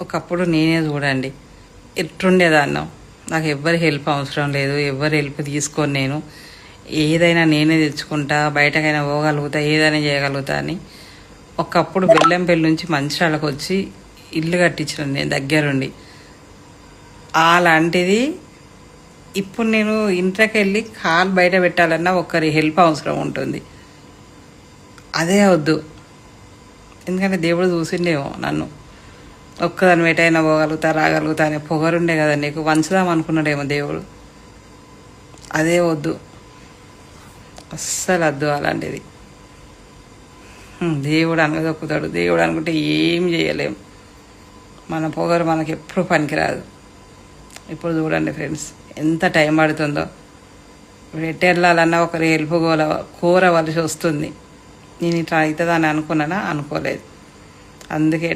ఒకప్పుడు నేనే చూడండి ఎట్లుండేదాన్నో, నాకు ఎవ్వరి హెల్ప్ అవసరం లేదు, ఎవ్వరి హెల్ప్ తీసుకొని నేను ఏదైనా నేనే తెచ్చుకుంటా, బయటకైనా పోగలుగుతా, ఏదైనా చేయగలుగుతా అని. ఒకప్పుడు బెల్లంపల్లి నుంచి మంచిర్యాలకు వచ్చి ఇల్లు కట్టించిన నేను దగ్గరుండి. అలాంటిది ఇప్పుడు నేను ఇంట్లోకి వెళ్ళి కాలు బయట పెట్టాలన్నా ఒకరి హెల్ప్ అవసరం ఉంటుంది. అదే వద్దు, ఎందుకంటే దేవుడు చూసిండేమో నన్ను ఒక్కదాని వేటైనా పోగలుగుతా, రాగలుగుతా అనే పొగరుండే కదా నీకు, వంచుదాం అనుకున్నాడేమో దేవుడు. అదే వద్దు, అస్సలు వద్దు అలాంటిది. దేవుడు అనగదొక్కుతాడు, దేవుడు అనుకుంటే ఏం చేయలేం. మన పొగరు మనకి ఎప్పుడు పనికిరాదు. ఇప్పుడు చూడండి ఫ్రెండ్స్, ఎంత టైం పడుతుందో. ఇప్పుడు ఎట్టు వెళ్ళాలన్నా ఒకరి హెల్ప్ కోరవలసి వస్తుంది. నేను ఇట్లా అవుతుందని అనుకున్నానా? అనుకోలేదు. అందుకే